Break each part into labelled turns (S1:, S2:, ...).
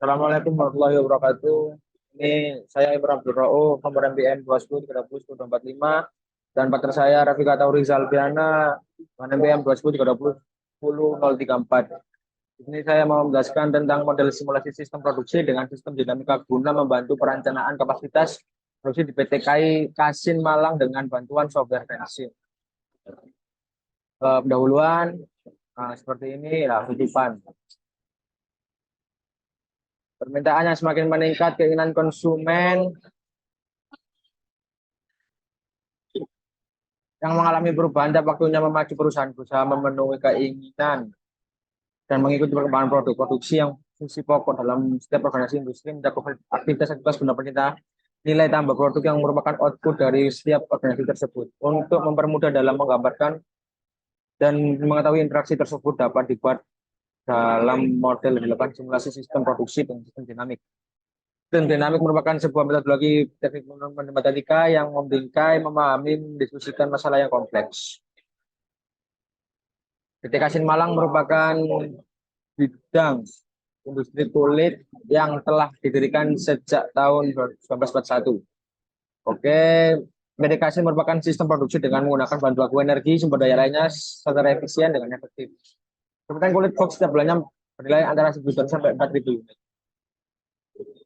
S1: Assalamualaikum warahmatullahi wabarakatuh. Ini saya Ibrahim Abdul Rauf, nomor MBM 20 30 10 25, dan partner saya Rafika Tauri Zalbiana, nomor MBM 20 30 10 034. Di sini saya mau menjelaskan tentang model simulasi sistem produksi dengan sistem dinamika guna membantu perencanaan kapasitas produksi di PT KAI Kasin Malang dengan bantuan software Pensil. Pendahuluan, seperti ini lah titipan. Permintaannya semakin meningkat, keinginan konsumen yang mengalami perubahan dan waktunya memacu perusahaan berusaha memenuhi keinginan dan mengikuti perkembangan produk produksi yang fungsi pokok dalam setiap organisasi industri mencakup aktivitas guna pencipta nilai tambah produk yang merupakan output dari setiap organisasi tersebut. Untuk mempermudah dalam menggambarkan dan mengetahui interaksi tersebut dapat dibuat dalam model dilakukan simulasi sistem produksi dan sistem dinamik. Sistem dinamik merupakan sebuah metodologi teknik matematika yang membingkai, memahami, mendiskusikan masalah yang kompleks. PT Kasin Malang merupakan bidang industri kulit yang telah didirikan sejak tahun 1941. Oke, PT Kasin merupakan sistem produksi dengan menggunakan bahan baku energi, sumber daya lainnya secara efisien dengan efektif. Kemudian kulit box setiap bulannya bernilai antara 1 juta sampai 4.000 unit.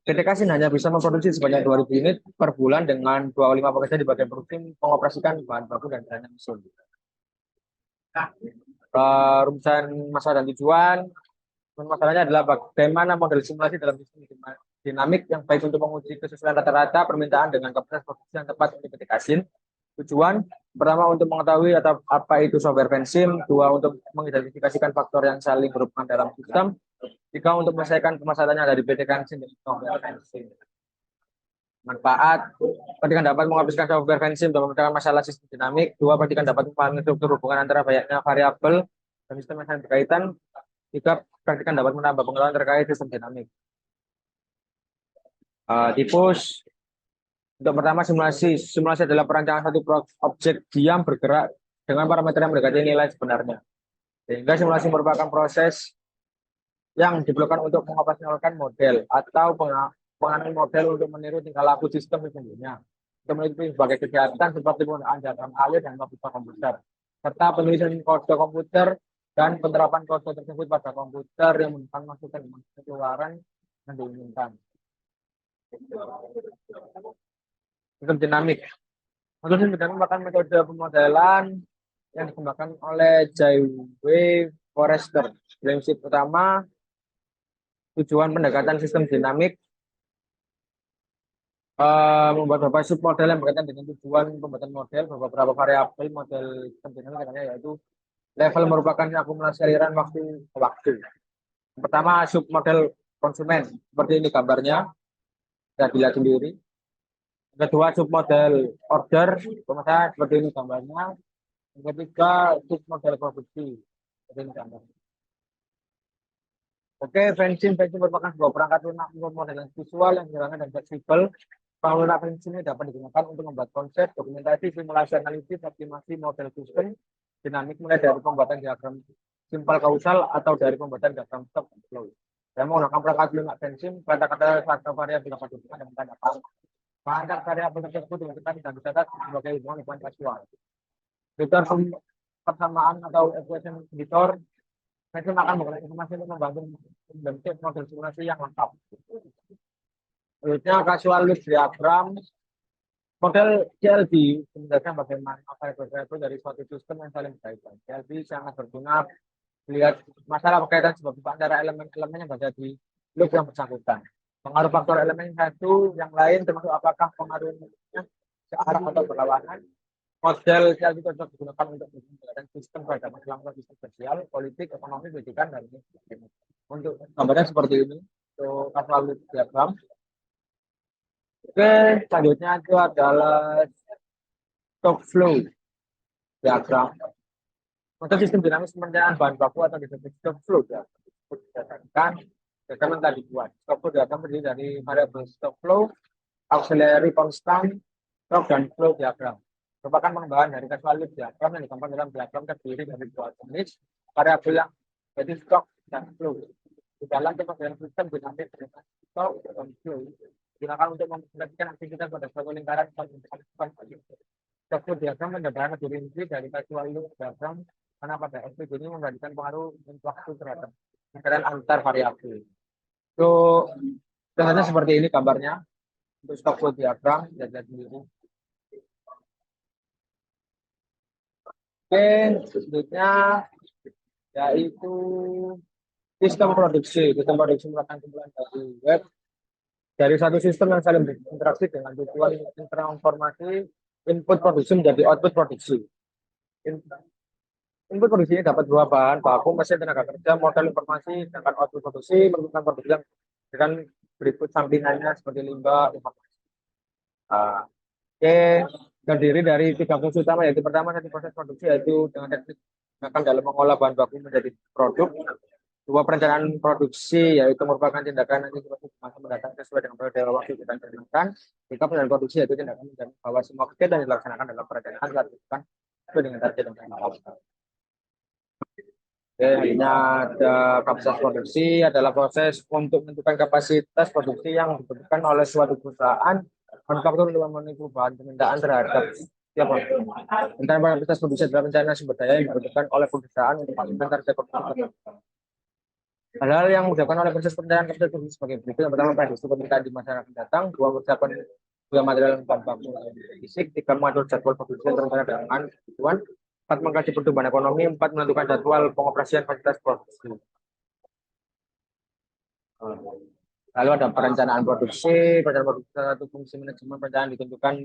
S1: PT Kasin hanya bisa memproduksi sebanyak 2.000 unit per bulan dengan 25 pekerja di bagian produksi mengoperasikan bahan baku dan jalannya mesin. Rumusan masalah dan tujuan. Masalahnya adalah bagaimana model simulasi dalam sistem dinamik yang baik untuk menguji kesesuaian rata-rata permintaan dengan kapasitas produksi yang tepat untuk PT Kasin. Tujuan pertama untuk mengetahui atau apa itu software Pensim, dua untuk mengidentifikasikan faktor yang saling berhubungan dalam sistem, tiga untuk menyelesaikan permasalahannya dari PT Kasin dan software Pensim. Manfaat, petikan dapat mengoperasikan software Pensim untuk memecahkan masalah sistem dinamik. Dua, petikan dapat memahami struktur hubungan antara banyaknya variabel dan sistem yang berkaitan. Tiga, praktikan dapat menambah pengetahuan terkait sistem dinamik. Tipus. Untuk pertama, simulasi. Simulasi adalah perancangan satu objek diam bergerak dengan parameter yang mendekati nilai sebenarnya. Sehingga simulasi merupakan proses yang diperlukan untuk mengoperasionalkan model atau penganalisis model untuk meniru tingkah laku sistem sesungguhnya. Untuk meliputi sebagai kegiatan seperti penggunaan diagram alir dan komputer komputer, serta penulisan kode komputer dan penerapan kode tersebut pada komputer yang menggunakan masukan pengeluaran yang diinginkan. Sistem dinamik. Sistem dinamik merupakan metode pemodelan yang dikembangkan oleh J. W. Forrester. Prinsip utama tujuan pendekatan sistem dinamik membuat beberapa submodel yang berkaitan dengan tujuan pembuatan model beberapa variabel model sistem dinamik, yaitu level merupakan akumulasi aliran waktu ke waktu. Pertama, submodel konsumen seperti ini gambarnya, bisa dilihat sendiri. Kedua, submodel order pemesanan seperti ini gambarnya. Yang ketiga, submodel produksi seperti ini gambarnya. Oke, Pensim merupakan sebuah perangkat lunak model visual yang sederhana dan fleksibel. Pengelola Pensim ini dapat digunakan untuk membuat konsep, dokumentasi, simulasi, analisis, optimasi model sistem dinamik mulai dari pembuatan diagram simpel kausal atau dari pembuatan diagram stop and flow. Saya menggunakan perangkat lunak Pensim, kata-kata satu variabel dapat dihubungkan dengan tanda panah. Bahan variabel tersebut ditentukan dan dicatat sebagai hubungan kasual. Fitur persamaan atau equation editor, Pensim akan menggunakan informasi untuk membantu membentuk model simulasi yang lengkap. Selanjutnya, casual loop diagram. Model CLB menjelaskan bagaimana variabel dari suatu sistem yang saling berkaitan. CLB sangat berguna melihat masalah berkaitan sebab antara elemen-elemen yang berada di loop yang bersangkutan. Pengaruh faktor elemen satu yang lain termasuk apakah pengaruhnya searah atau berlawanan, Model sel itu cocok digunakan untuk menjalankan sistem pada masalah sistem sosial, politik, ekonomi, pendidikan, dan sebagainya. Untuk gambarnya seperti ini, untuk kasual diagram. Oke, selanjutnya itu adalah stock flow diagram. Untuk sistem dinamis pemecahan bahan baku atau disebut stock flow diagram. Berdasarkan diagram yang tadi buat. Stock flow diagram terdiri dari variabel stock flow, auxiliary constant, stock, dan flow diagram. Merupakan pengembangan dari casual diagram yang dikembangkan dalam diagram terdiri dari dua jenis variabel yang jadi stock dan flow. Di dalam pembagian sistem dinamis dengan stock dan flow digunakan untuk memperhatikan aktivitas pada suatu lingkaran stock flow diagram menjadikan lebih rinci dari casual diagram karena pada SPG ini memberikan pengaruh waktu terhadap lingkaran antar variabel. So, contohnya seperti ini gambarnya untuk stock flow diagram dan sendiri. Oke, selanjutnya yaitu sistem produksi. Sistem produksi merupakan kumpulan dari web dari satu sistem yang saling berinteraksi dengan tujuan transformasi input produksi menjadi output produksi. Input produksi ini dapat berupa bahan baku, mesin, tenaga kerja, modal informasi, sedangkan output produksi merupakan produksi yang dengan berikut sampingannya seperti limbah, informasi. Oke, terdiri dari 3 fungsi utama, yaitu pertama satu proses produksi, yaitu dengan teknik akan dalam mengolah bahan baku menjadi produk. Dua, perencanaan produksi, yaitu merupakan tindakan yang masa mendatang sesuai dengan periode waktu yang kita rencanakan. Tiga, perencanaan produksi, yaitu tindakan menjamin bahwa semua kegiatan yang dilaksanakan dalam perencanaan dilakukan sesuai dengan target yang kita. Oke, ini ada kapasitas produksi adalah proses untuk menentukan kapasitas produksi yang dibutuhkan oleh suatu perusahaan manufaktur untuk memenuhi perubahan permintaan terhadap setiap produk. Tentang kapasitas produksi adalah rencana sumber daya yang dibutuhkan oleh perusahaan untuk menentukan target produksi. Hal-hal yang dilakukan oleh proses perencanaan kapasitas produksi sebagai berikut. Yang pertama, prediksi permintaan di masa akan datang. Dua, persiapan dua material bahan baku fisik. Tiga, mengatur jadwal produksi yang terencana dengan kebutuhan. 4, mengkaji pertumbuhan ekonomi. 4, menentukan jadwal pengoperasian fasilitas produksi. Lalu ada perencanaan produksi. Perencanaan produksi satu fungsi manajemen perencanaan ditentukan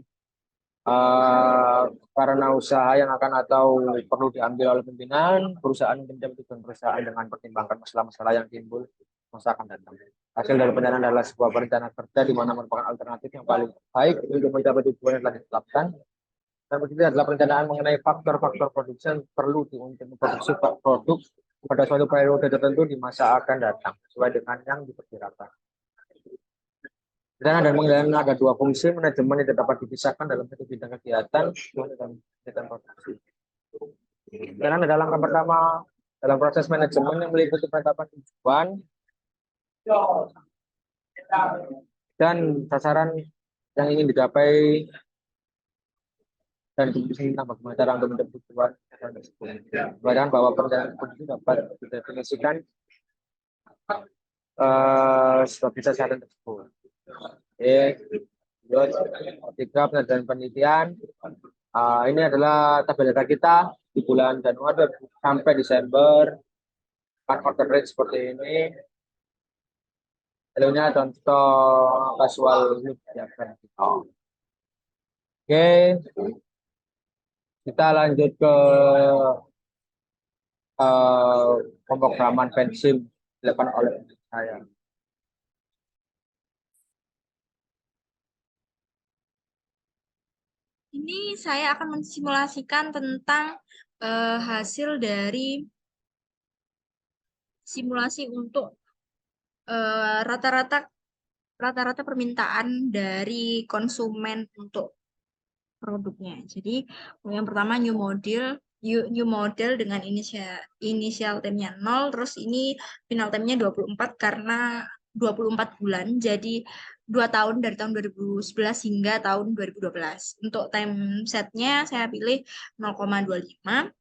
S1: karena usaha yang akan atau perlu diambil oleh pimpinan perusahaan untuk mencapai tujuan perusahaan dengan pertimbangkan masalah-masalah yang timbul masa akan datang. Hasil dari perencanaan adalah sebuah perencanaan kerja di mana merupakan alternatif yang paling baik untuk mencapai tujuan yang telah ditetapkan. Dan berikutnya adalah perencanaan mengenai faktor-faktor produksi yang perlu untuk memproduksi produk pada suatu periode tertentu di masa akan datang sesuai dengan yang diperkirakan. Dan mengendalikan ada dua fungsi manajemen yang dapat dipisahkan dalam satu bidang kegiatan dan kegiatan produksi. Dan dalam langkah pertama dalam proses manajemen yang meliputi penetapan tujuan dan sasaran yang ingin dicapai dan keputusan tentang bagaimana cara untuk mencapai tujuan tersebut. Bahkan bahwa perencanaan produksi dapat didefinisikan sebagai sasaran tersebut. Tiga, penelitian penelitian. Ini adalah tabel data kita di bulan Januari sampai Desember. Order rate seperti ini. Lalunya contoh casual loop ya kan. Oke, kita lanjut ke pemrograman pensim dilakukan oleh saya.
S2: Ini saya akan mensimulasikan tentang hasil dari simulasi untuk rata-rata permintaan dari konsumen untuk produknya. Jadi yang pertama new model dengan inisial temnya 0, terus ini final temnya 24 karena 24 bulan. Jadi 2 tahun dari tahun 2011 hingga tahun 2012. Untuk time setnya saya pilih 0,25.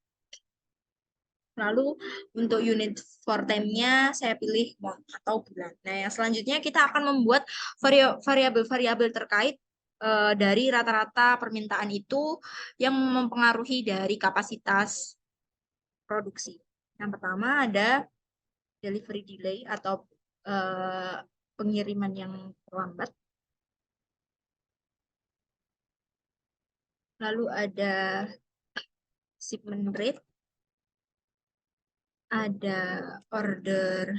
S2: Lalu untuk unit for time-nya saya pilih month atau bulan. Nah, yang selanjutnya kita akan membuat variabel-variabel terkait dari rata-rata permintaan itu yang mempengaruhi dari kapasitas produksi. Yang pertama ada delivery delay atau pengiriman yang terlambat. lalu ada shipment rate, ada order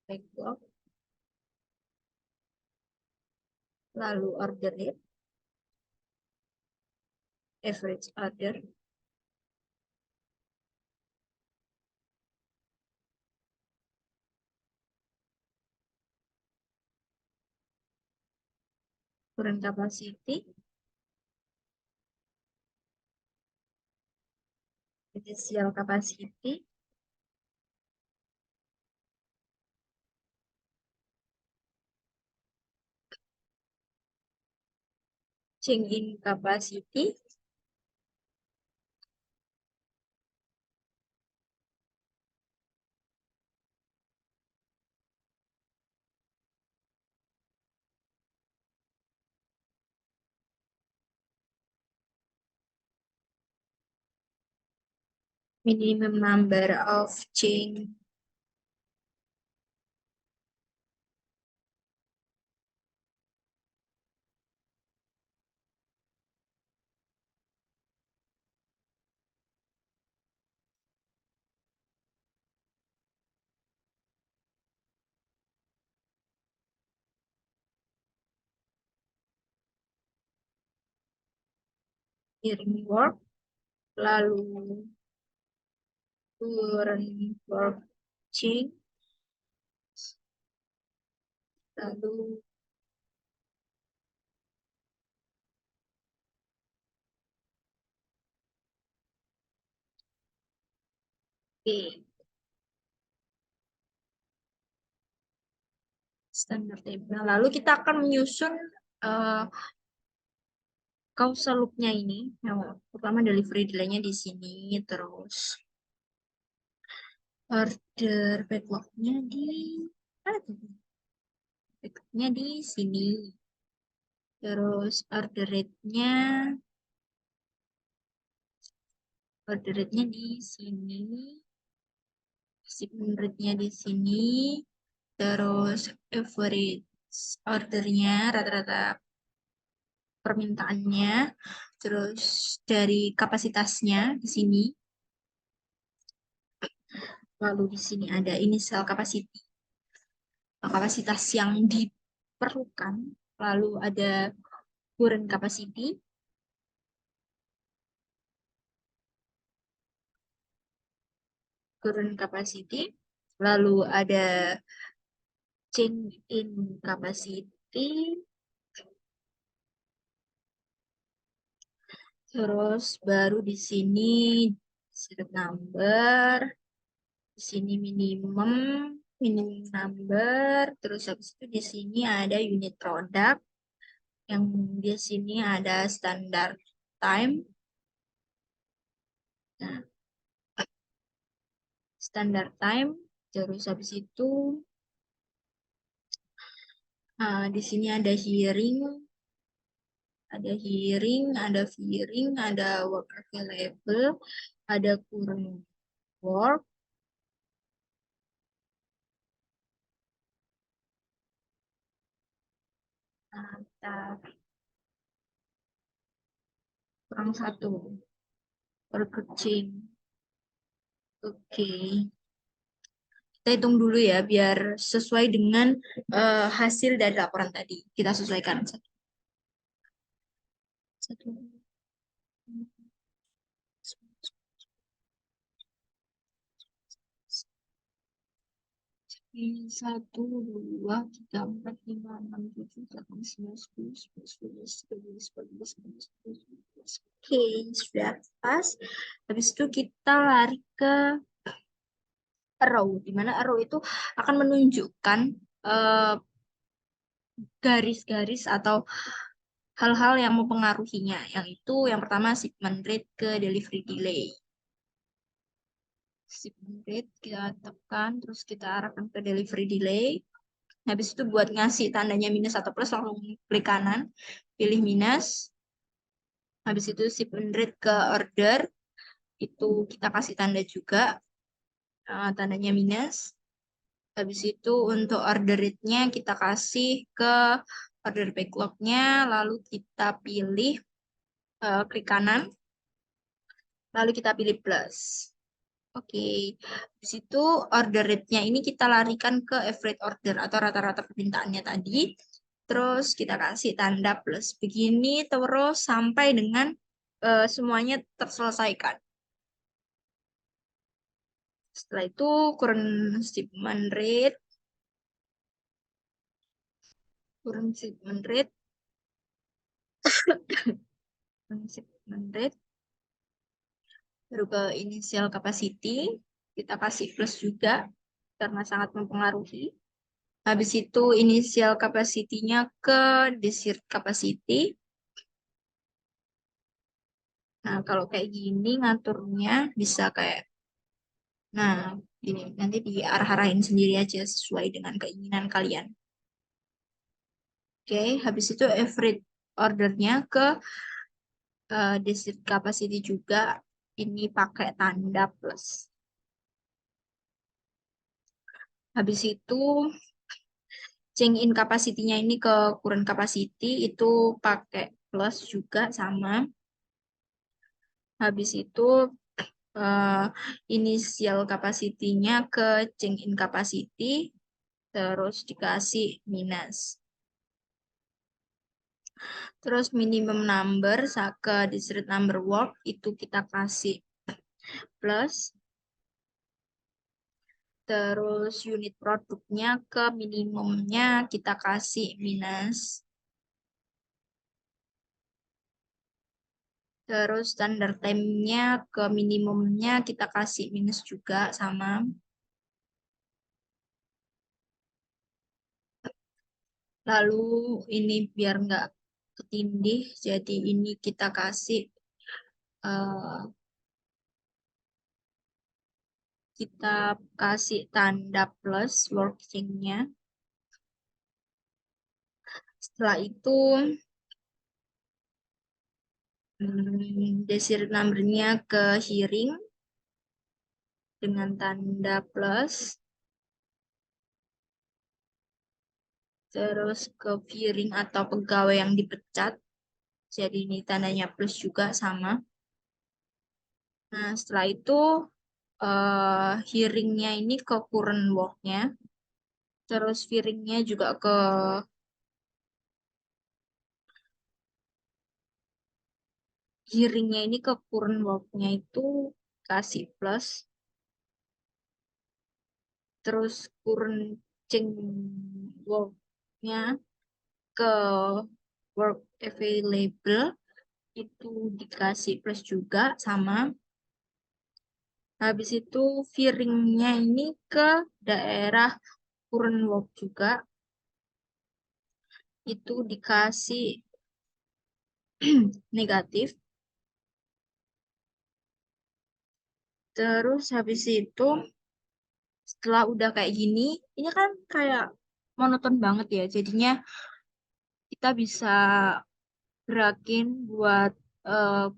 S2: backlog, lalu order rate, average order, current capacity, initial capacity, change in capacity, minimum number of change during work, lalu current work change, lalu standar table. Nah, lalu kita akan menyusun causal loop-nya ini. Yang pertama delivery delay-nya di sini, terus order backlog-nya di mana tuh? Backlog-nya di sini. Terus order rate-nya di sini. Shipment rate-nya di sini. Terus average ordernya rata-rata permintaannya, terus dari kapasitasnya di sini, lalu di sini ada initial capacity, kapasitas yang diperlukan, lalu ada current capacity, lalu ada change in capacity, terus baru di sini set number, di sini minimum number, terus habis itu di sini ada unit product, yang di sini ada standard time. Nah, standard time, terus habis itu di sini ada hearing, ada viewing, ada work available, ada current work, bentar, kurang satu, work change. Oke, kita hitung dulu ya biar sesuai dengan hasil dari laporan tadi. Kita sesuaikan satu. Ini 1, 2, 3, 4, 5, 6, 7, 8, 9, 10, 11, 12, 13, 14, 15, 16. Oke, sudah pas. Habis itu kita lari ke arrow, di mana arrow itu akan menunjukkan garis-garis atau hal-hal yang mempengaruhinya. Yang itu yang pertama shipment rate ke delivery delay. Shipment rate kita tekan, terus kita arahkan ke delivery delay. Habis itu buat ngasih tandanya minus atau plus langsung klik kanan, pilih minus. Habis itu shipment rate ke order, itu kita kasih tanda juga, tandanya minus. Habis itu untuk order rate-nya kita kasih ke order backlog-nya, lalu kita pilih klik kanan, lalu kita pilih plus. Oke, di situ order rate-nya ini kita larikan ke average order atau rata-rata permintaannya tadi. Terus kita kasih tanda plus. Begini terus sampai dengan semuanya terselesaikan. Setelah itu current shipment rate, current shipment rate, current shipment rate, baru ke initial capacity, kita kasih plus juga karena sangat mempengaruhi. Habis itu initial capacity-nya ke desired capacity. Nah, kalau kayak gini ngaturnya bisa kayak, nah, ini nanti diarah-arahin sendiri aja sesuai dengan keinginan kalian. Oke, habis itu average ordernya ke desired capacity juga. Ini pakai tanda plus. Habis itu change in capacity-nya ini ke current capacity itu pakai plus juga sama. Habis itu initial capacity-nya ke change in capacity terus dikasih minus. Terus minimum number ke desired number work itu kita kasih plus. Terus unit produknya ke minimumnya kita kasih minus. Terus standard time-nya ke minimumnya kita kasih minus juga sama. Lalu ini biar nggak ketindih, jadi ini kita kasih tanda plus working-nya. Setelah itu desired number-nya ke hearing dengan tanda plus. Terus ke hearing atau pegawai yang dipecat. Jadi ini tandanya plus juga sama. Nah, setelah itu hearing-nya ini ke current work-nya. Terus hearing-nya juga ke hearing-nya ini ke current work-nya itu kasih plus. Terus current change work-nya ke work available itu dikasih plus juga sama. Habis itu fearing-nya ini ke daerah current work juga itu dikasih negatif. Terus habis itu setelah udah kayak gini, ini kan kayak monoton banget ya. Jadinya kita bisa gerakin buat eh,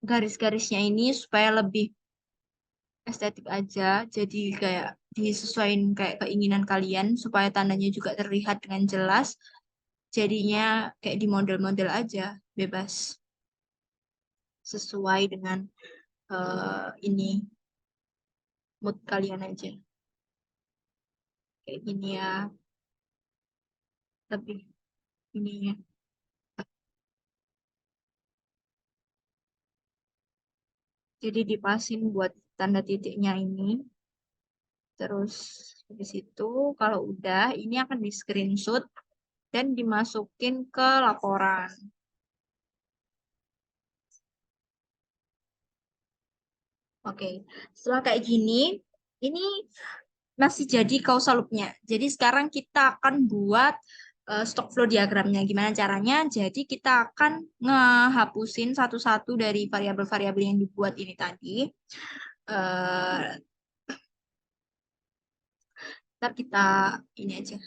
S2: garis-garisnya ini supaya lebih estetik aja. Jadi kayak disesuaikan kayak keinginan kalian supaya tandanya juga terlihat dengan jelas. Jadinya kayak di model-model aja, bebas. Sesuai dengan ini mood kalian aja. Kayak gini ya, lebih ini ya. Jadi dipasin buat tanda titiknya ini. Terus habis itu kalau udah ini akan di screenshot dan dimasukin ke laporan. Oke, setelah kayak gini, ini masih jadi causal loop-nya. Jadi sekarang kita akan buat stock flow diagramnya. Gimana caranya? Jadi kita akan ngehapusin satu-satu dari variabel-variabel yang dibuat ini tadi. Eh, ntar kita ini aja.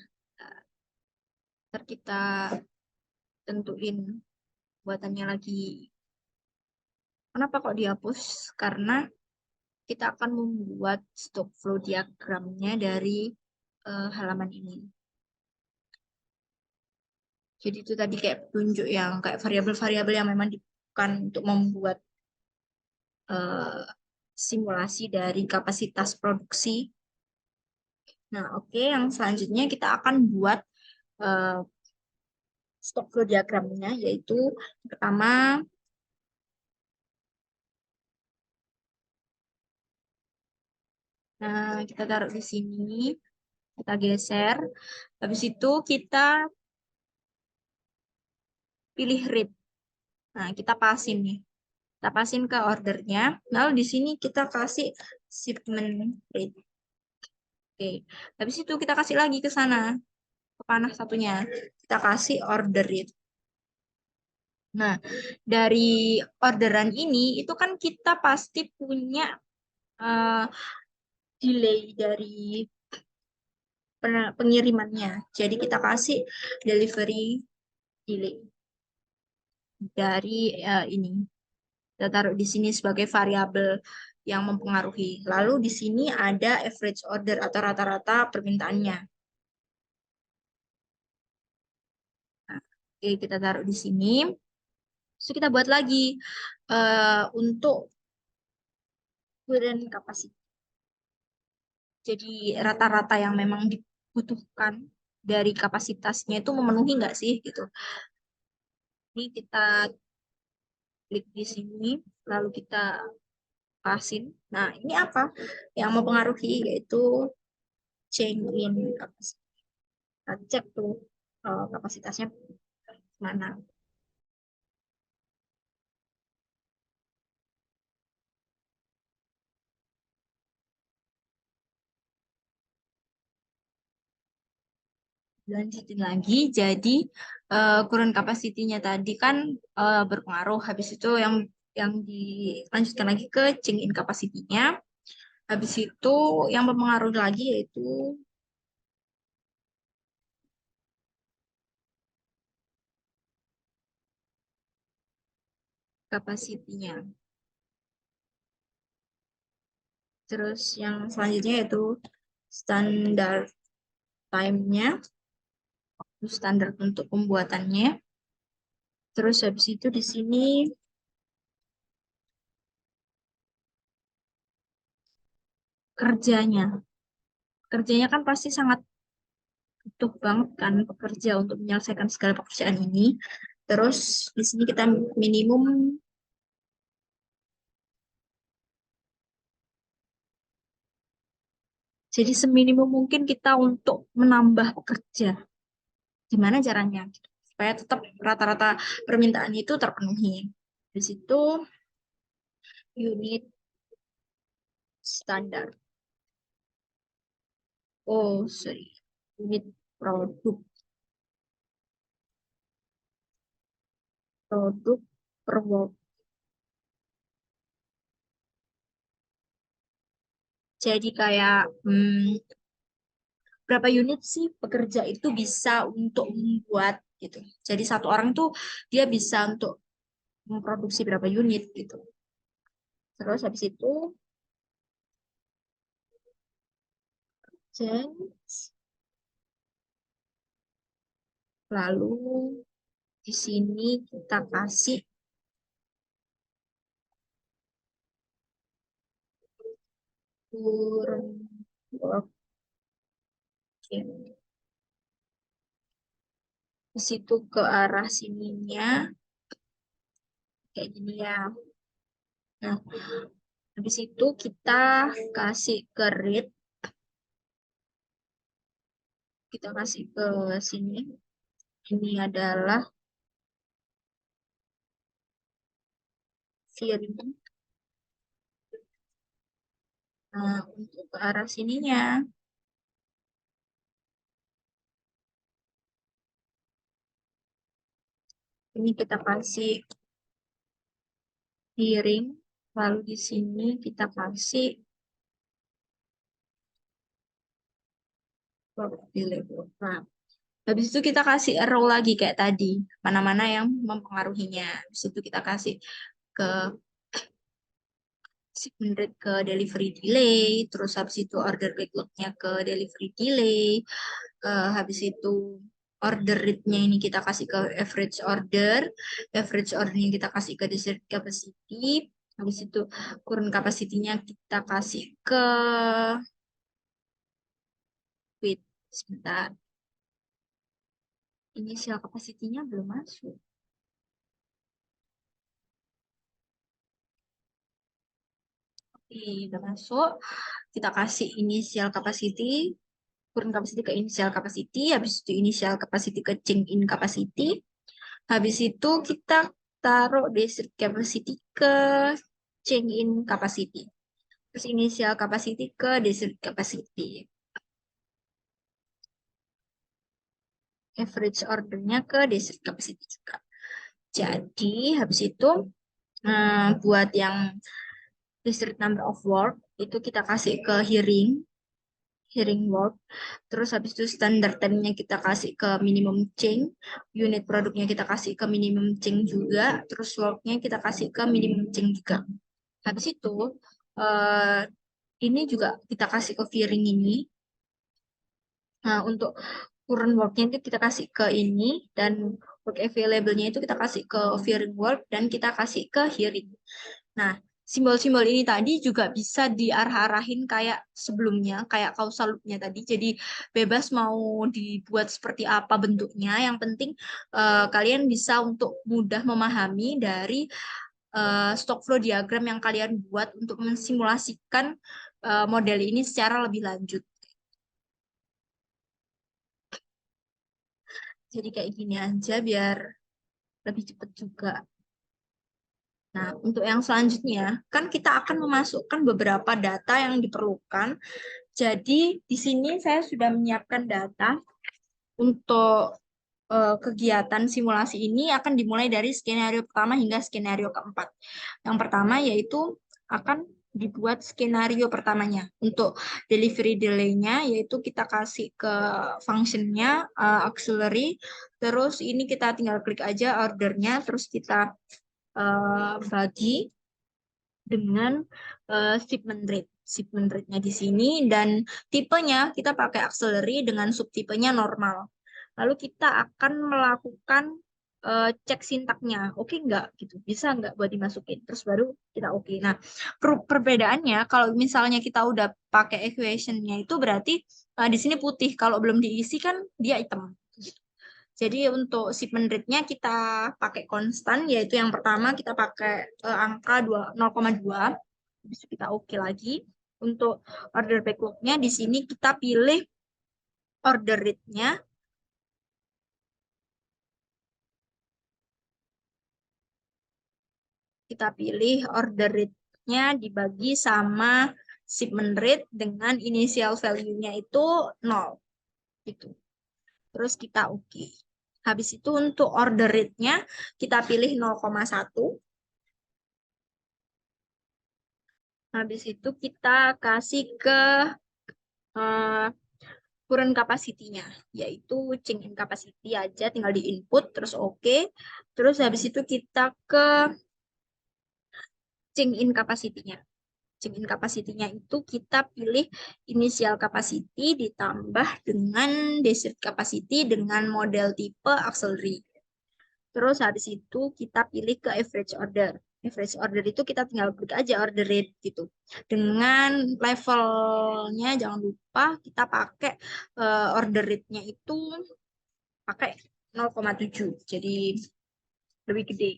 S2: Ntar kita tentuin buatannya lagi. Kenapa kok dihapus? Karena kita akan membuat stock flow diagramnya dari halaman ini. Jadi itu tadi kayak petunjuk yang kayak variabel-variabel yang memang dibutuhkan untuk membuat eh, simulasi dari kapasitas produksi. Nah, oke, yang selanjutnya kita akan buat eh, stock flow diagramnya, yaitu pertama, nah, kita taruh di sini, kita geser. Habis itu kita pilih read. Nah, kita pasin nih. Kita pasin ke ordernya. Lalu di sini kita kasih shipment rate. Oke. Habis itu kita kasih lagi ke sana, ke panah satunya. Kita kasih order rate. Nah, dari orderan ini itu kan kita pasti punya eh, delay dari pengirimannya. Jadi kita kasih delivery delay dari ini. Kita taruh di sini sebagai variabel yang mempengaruhi. Lalu di sini ada average order atau rata-rata permintaannya. Nah, oke, kita taruh di sini. Terus kita buat lagi untuk current capacity. Jadi rata-rata yang memang dibutuhkan dari kapasitasnya itu memenuhi nggak sih gitu. Ini kita klik di sini, lalu kita pasin. Nah, ini apa yang mempengaruhi, yaitu change in capacity. Kita cek tuh kapasitasnya mana. Lanjutin lagi, jadi current capacity-nya tadi kan berpengaruh. Habis itu yang dilanjutkan lagi ke change in capacity-nya. Habis itu yang berpengaruh lagi yaitu kapasitinya. Terus yang selanjutnya yaitu standar time-nya, standar untuk pembuatannya. Terus habis itu di sini kerjanya. Kerjanya kan pasti sangat butuh banget kan pekerja untuk menyelesaikan segala pekerjaan ini. Terus di sini kita minimum, jadi seminimum mungkin kita untuk menambah pekerja. Gimana caranya? Supaya tetap rata-rata permintaan itu terpenuhi. Di situ unit standar. Oh, sorry. Unit produk. Produk per watt. Jadi kayak berapa unit sih pekerja itu bisa untuk membuat gitu. Jadi satu orang tuh dia bisa untuk memproduksi berapa unit gitu. Terus habis itu change. Lalu di sini kita kasih turun work. Di situ ke arah sininya kayak gini ya. Nah, habis itu kita kasih ke read, kita kasih ke sini. Ini adalah firm. Nah, untuk ke arah sininya, ini kita kasih piring, lalu di sini kita kasih delay. Nah, habis itu kita kasih arrow lagi kayak tadi, mana-mana yang mempengaruhinya. Habis itu kita kasih ke shipment rate ke delivery delay, terus habis itu order backlog-nya ke delivery delay, habis itu order rate-nya ini kita kasih ke average order-nya kita kasih ke desired capacity, habis itu current capacity-nya kita kasih ke, wait, sebentar, initial capacity-nya belum masuk. Oke, udah masuk, kita kasih initial capacity, current capacity ke initial capacity, habis itu initial capacity ke change in capacity, habis itu kita taruh desired capacity ke change in capacity. Terus initial capacity ke desired capacity. Average ordernya ke desired capacity juga. Jadi habis itu buat yang desired number of work itu kita kasih ke hearing work. Terus habis itu standard time-nya kita kasih ke minimum change, unit produknya kita kasih ke minimum change juga, terus work-nya kita kasih ke minimum change juga. Habis itu eh, ini juga kita kasih ke hearing ini. Nah, untuk current work-nya itu kita kasih ke ini, dan work available-nya itu kita kasih ke hearing work, dan kita kasih ke hearing. Nah, simbol-simbol ini tadi juga bisa diarah-arahin kayak sebelumnya, kayak causal loop-nya tadi. Jadi bebas mau dibuat seperti apa bentuknya. Yang penting kalian bisa untuk mudah memahami dari stock flow diagram yang kalian buat untuk mensimulasikan model ini secara lebih lanjut. Jadi kayak gini aja biar lebih cepat juga. Nah, untuk yang selanjutnya, kan kita akan memasukkan beberapa data yang diperlukan. Jadi, di sini saya sudah menyiapkan data untuk kegiatan simulasi ini akan dimulai dari skenario pertama hingga skenario keempat. Yang pertama yaitu akan dibuat skenario pertamanya. Untuk delivery delay-nya yaitu kita kasih ke functionnya auxiliary, terus ini kita tinggal klik aja ordernya, terus kita bagi dengan shipment rate. Shipment rate-nya di sini, dan tipenya kita pakai auxiliary dengan subtipenya normal. Lalu kita akan melakukan cek sintaknya, oke nggak gitu, bisa nggak buat dimasukin, terus baru kita oke. Nah, perbedaannya kalau misalnya kita udah pakai equation-nya itu berarti di sini putih, kalau belum diisi kan dia hitam. Jadi untuk shipment rate-nya kita pakai konstan, yaitu yang pertama kita pakai angka 0,2, habis itu kita oke lagi. Untuk order backlog-nya di sini kita pilih order rate-nya, kita pilih order rate-nya dibagi sama shipment rate dengan initial value-nya itu 0 gitu. Terus kita oke. Habis itu untuk order rate-nya kita pilih 0,1. Habis itu kita kasih ke current capacity-nya, yaitu change in capacity aja, tinggal di input, terus oke. Terus habis itu kita ke change in capacity-nya. Change in capacity-nya itu kita pilih initial capacity ditambah dengan desired capacity dengan model tipe auxiliary. Terus habis itu kita pilih ke average order. Average order itu kita tinggal klik aja order rate gitu. Dengan levelnya jangan lupa kita pakai order rate-nya itu pakai 0,7. Jadi lebih gede.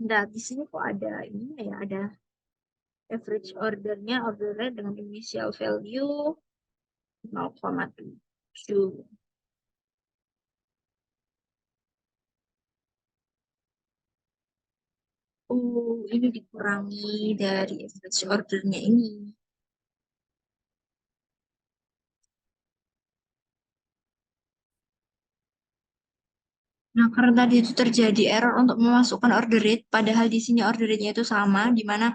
S2: Nah, di sini kok ada ini ya, ada average ordernya, order rate dengan initial value 0,7. Oh, ini dikurangi dari average ordernya ini. Nah, karena tadi itu terjadi error untuk memasukkan order rate, padahal di sini order rate-nya itu sama, di mana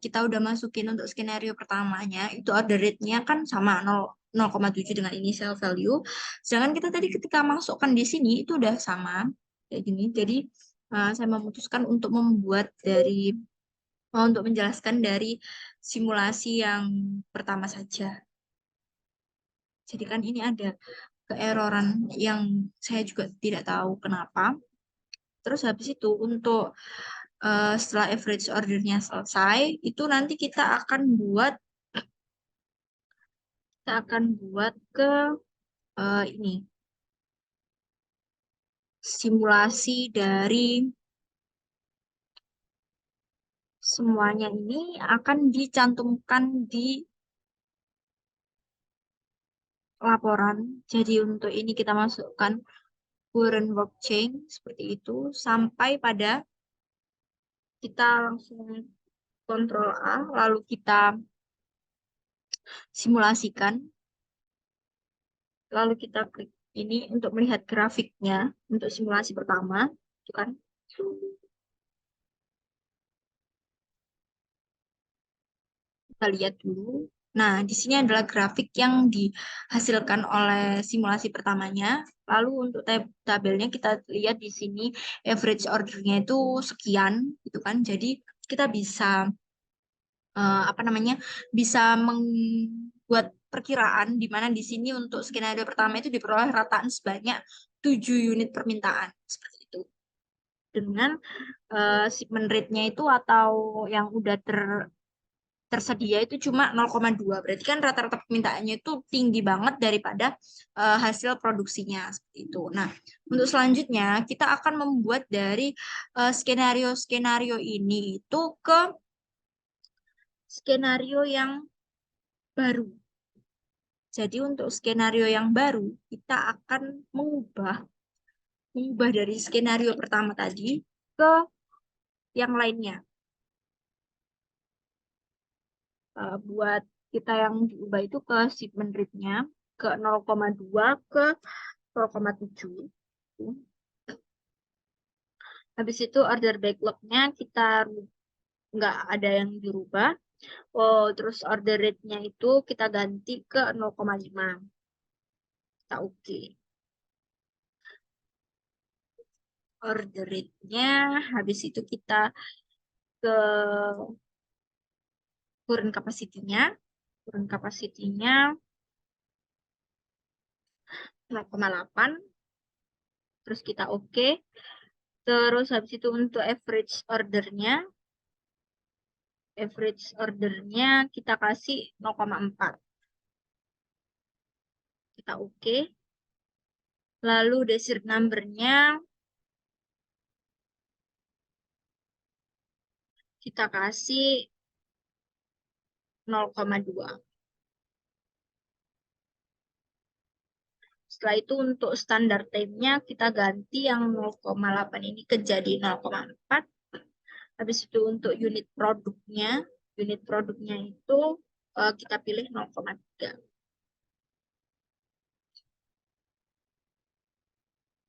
S2: kita udah masukin untuk skenario pertamanya, itu order rate-nya kan sama 0,7 dengan initial value. Sedangkan kita tadi ketika masukkan di sini itu udah sama kayak gini. Jadi saya memutuskan untuk membuat dari untuk menjelaskan dari simulasi yang pertama saja. Jadi kan ini ada keeroran yang saya juga tidak tahu kenapa. Terus habis itu untuk setelah average ordernya selesai, itu nanti kita akan buat ke ini simulasi dari semuanya ini akan dicantumkan di laporan. Jadi untuk ini kita masukkan current work chain seperti itu sampai pada kita langsung Ctrl A lalu kita simulasikan lalu kita klik ini untuk melihat grafiknya untuk simulasi pertama itu kan kita lihat dulu. Nah, di sini adalah grafik yang dihasilkan oleh simulasi pertamanya. Lalu untuk tabelnya kita lihat di sini average ordernya itu sekian, gitu kan. Jadi kita bisa apa namanya bisa membuat perkiraan di mana di sini untuk skenario pertama itu diperoleh rataan sebanyak 7 unit permintaan seperti itu. Dengan shipment rate-nya itu atau yang udah tersedia itu cuma 0,2. Berarti kan rata-rata permintaannya itu tinggi banget daripada hasil produksinya seperti itu. Nah, untuk selanjutnya kita akan membuat dari skenario-skenario ini itu ke skenario yang baru. Jadi untuk skenario yang baru kita akan mengubah dari skenario pertama tadi ke yang lainnya. Buat kita yang diubah itu ke shipment rate-nya ke 0,2 ke 0,7. Habis itu order backlog-nya kita nggak ada yang dirubah. Oh, terus order rate-nya itu kita ganti ke 0,5. Kita oke. Order rate-nya habis itu kita ke current capacity-nya. Current capacity-nya 0,8. Terus kita oke. Terus habis itu untuk average ordernya kita kasih 0,4. Kita oke. Lalu desired number-nya kita kasih 0,2. Setelah itu untuk standar time-nya kita ganti yang 0,8 ini ke jadi 0,4. Habis itu untuk unit produknya itu kita pilih 0,3.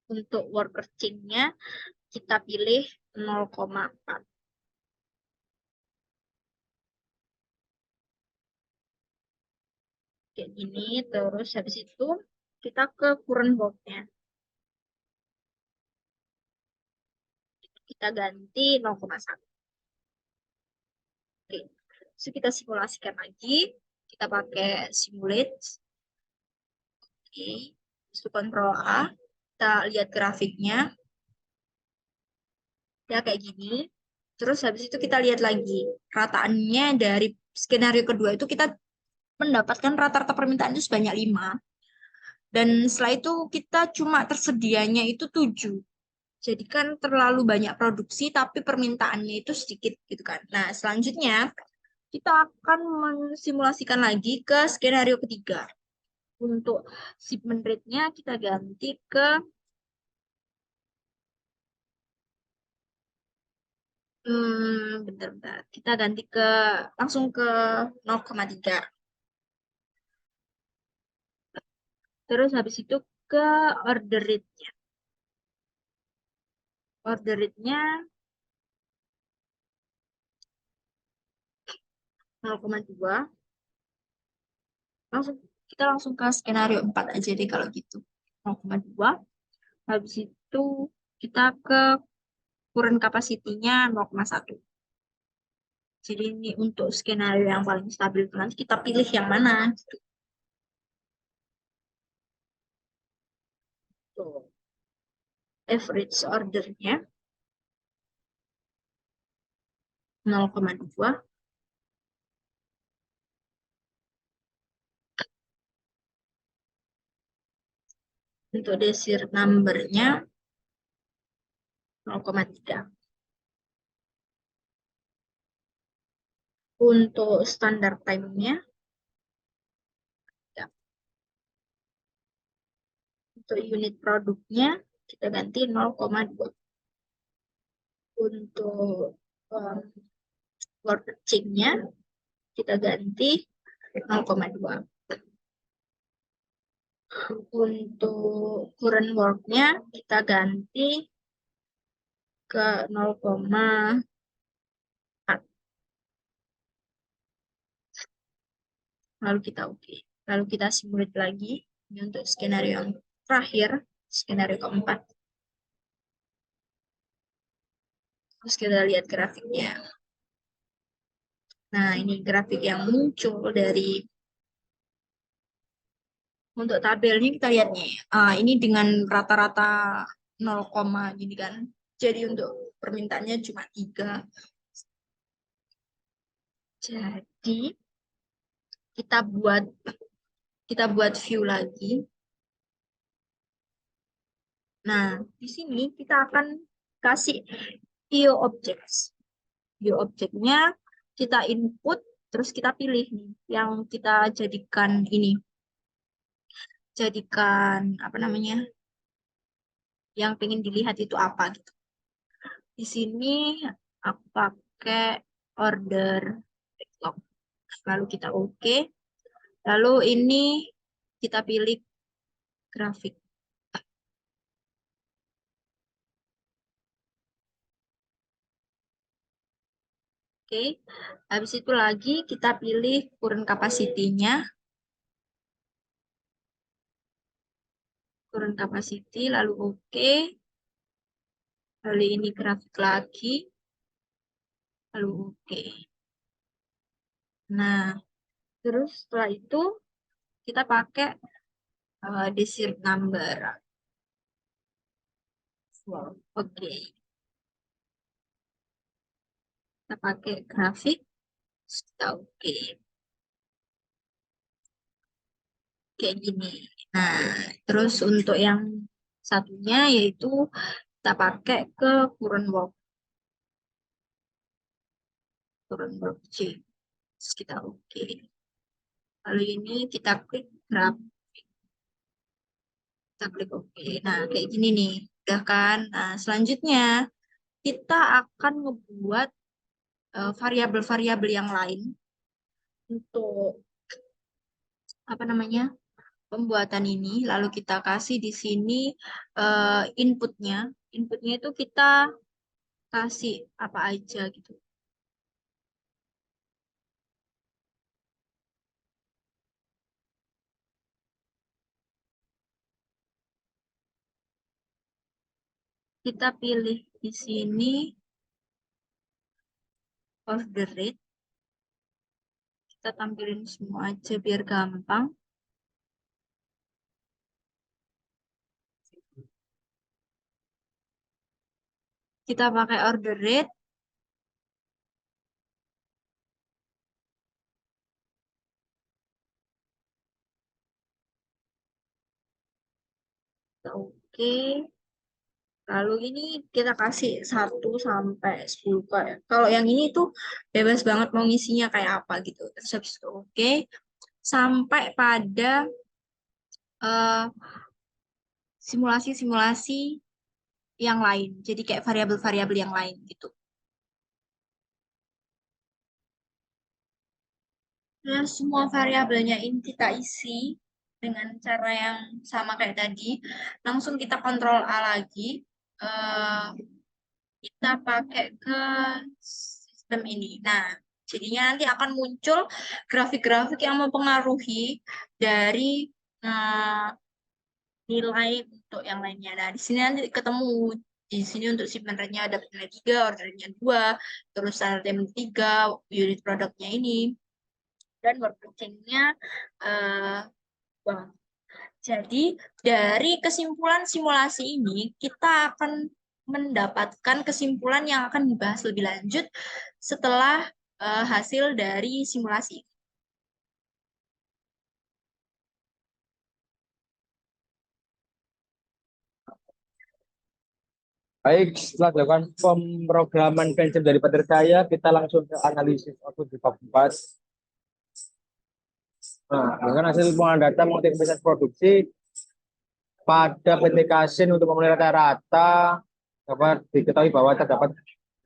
S2: Untuk worker chain-nya kita pilih 0,4. Kayak gini, terus habis itu kita ke current work-nya. Kita ganti 0,1. Oke, so kita simulasikan lagi. Kita pakai simulate. Oke, itu Ctrl A. Kita lihat grafiknya. Ya kayak gini. Terus habis itu kita lihat lagi. Rataannya dari skenario kedua itu kita mendapatkan rata-rata permintaan itu sebanyak 5. Dan setelah itu kita cuma tersedianya itu 7. Jadi kan terlalu banyak produksi tapi permintaannya itu sedikit gitu kan. Nah, selanjutnya kita akan mensimulasikan lagi ke skenario ketiga. Untuk shipment rate-nya kita ganti ke bentar. Kita ganti langsung ke 0,3. Terus habis itu ke order rate-nya. Order rate-nya 0,2. Kita langsung ke skenario 4 aja deh kalau gitu. 0,2. Habis itu kita ke current capacity-nya 0,1. Jadi ini untuk skenario yang paling stabil, nanti kita pilih yang mana. Tuh. Average ordernya 0,2. Untuk desir number-nya 0,3. Untuk standar time-nya, ya. Untuk unit produknya, kita ganti 0,2. Untuk work chain-nya, kita ganti 0,2. Untuk current work-nya, kita ganti ke 0,4. Lalu kita oke. Lalu kita simulate lagi. Ini untuk skenario yang terakhir, skenario keempat. Terus kita lihat grafiknya. Nah, ini grafik yang muncul dari untuk tabelnya kita lihat nih. Ini dengan rata-rata 0, gini kan. Jadi untuk permintaannya cuma 3. Jadi kita buat view lagi. Nah, di sini kita akan kasih view objects. View objectnya kita input, terus kita pilih nih yang kita jadikan ini. Jadikan apa namanya? Yang pengen dilihat itu apa gitu. Di sini aku pakai order backlog. Lalu kita oke. Lalu ini kita pilih grafik. Oke. Habis itu lagi kita pilih current capacity-nya. Current capacity, lalu oke. Lalu ini grafik lagi. Lalu oke. Nah, terus setelah itu kita pakai desired number. Oke. Kita pakai grafik. Kita oke. Kayak gini. Nah, terus untuk yang satunya yaitu kita pakai ke current work. Current work C. Terus kita oke. Lalu ini kita klik grafik. Kita klik oke. Nah, kayak gini nih. Udah kan? Nah, selanjutnya kita akan ngebuat variabel-variabel yang lain untuk apa namanya pembuatan ini. Lalu kita kasih di sini inputnya. Inputnya itu kita kasih apa aja gitu. Kita pilih di sini order rate. Kita tampilin semua aja biar gampang. Kita pakai order rate. Oke. Lalu ini kita kasih 1 sampai 10. Kalau yang ini tuh bebas banget mau ngisinya kayak apa gitu. Terus habis itu oke. Sampai pada eh, simulasi-simulasi yang lain. Jadi kayak variabel-variabel yang lain gitu. Nah, semua variabelnya ini kita isi dengan cara yang sama kayak tadi. Langsung kita kontrol A lagi. Eh, kita pakai ke sistem ini. Nah, jadinya nanti akan muncul grafik-grafik yang mempengaruhi dari nilai untuk yang lainnya. Nah, di sini nanti ketemu Di sini untuk shipment rate-nya ada nilai 3, ordernya 2, terus standar time 3, unit produknya ini, dan work nya Bang. Jadi dari kesimpulan simulasi ini kita akan mendapatkan kesimpulan yang akan dibahas lebih lanjut setelah hasil dari simulasi.
S1: Baik, setelah dilakukan pemrograman prinsip dari materi saya, kita langsung ke analisis output di bab 4. Nah, dengan hasil pengolahan data mengenai efisiensi produksi pada PT Kasin untuk memenuhi rata-rata dapat diketahui bahwa terdapat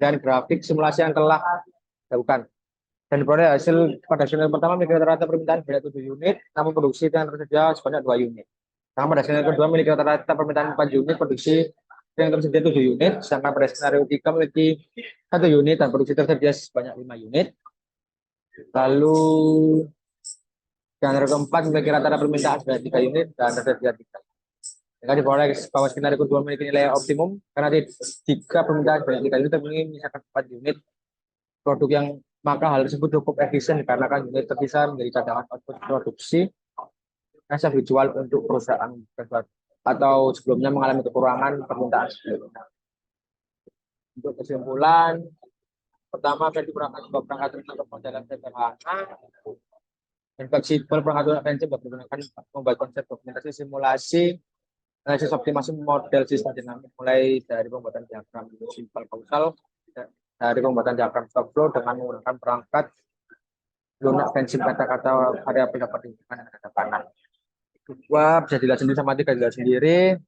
S1: dan grafik simulasi yang telah dilakukan. Dan diperoleh hasil pada hasil yang pertama memiliki rata-rata permintaan sebanyak 7 unit, namun produksi yang tersedia sebanyak 2 unit. Namun pada skenario kedua memiliki rata-rata permintaan 4 unit, produksi yang tersedia 7 unit, sedangkan pada skenario 3 memiliki 1 unit dan produksi tersedia sebanyak 5 unit. Lalu skenario keempat memiliki rata-rata permintaan sebanyak 3 unit dan tersedia 3. Jika diperoleh bahwa skenario kedua memiliki nilai optimum, karena jika permintaan sebanyak 3 unit terpenuhi misalkan 4 unit produk yang maka hal tersebut cukup efisien dikarenakan unit terpisah menjadi cadangan output produksi yang siap dijual untuk perusahaan atau sebelumnya mengalami kekurangan permintaan sebelumnya. Untuk kesimpulan, pertama versi perangkat untuk modelan sederhana dan fleksibel perangkat prinsip menggunakan membuat konsep dokumentasi simulasi analisis optimasi model sistem dinamik mulai dari pembuatan diagram simpel kausal dari pembuatan diagram stock flow dengan menggunakan perangkat lunak prinsip kata-kata variabel dapat dihubungkan dengan kata kanan. Wah, bisa dilihat sendiri sama tiga dilihat sendiri.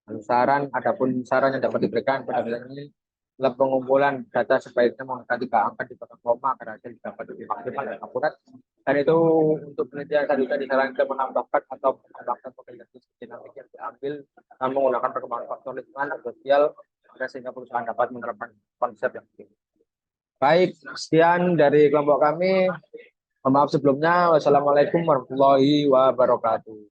S1: Lalu adapun saran yang dapat diberikan pada ini adalah pengumpulan data sebaiknya menggunakan 3 angka di belakang koma agar hasil dapat lebih maksimal dan akurat. Dan itu untuk penelitian selanjutnya disarankan menambahkan atau menambahkan pekerjaan dinamik yang diambil dan menggunakan perkembangan faktor lingkungan dan sosial sehingga perusahaan dapat menerapkan konsep yang tinggi. Baik, sekian dari kelompok kami. Mohon maaf sebelumnya. Wassalamualaikum warahmatullahi wabarakatuh.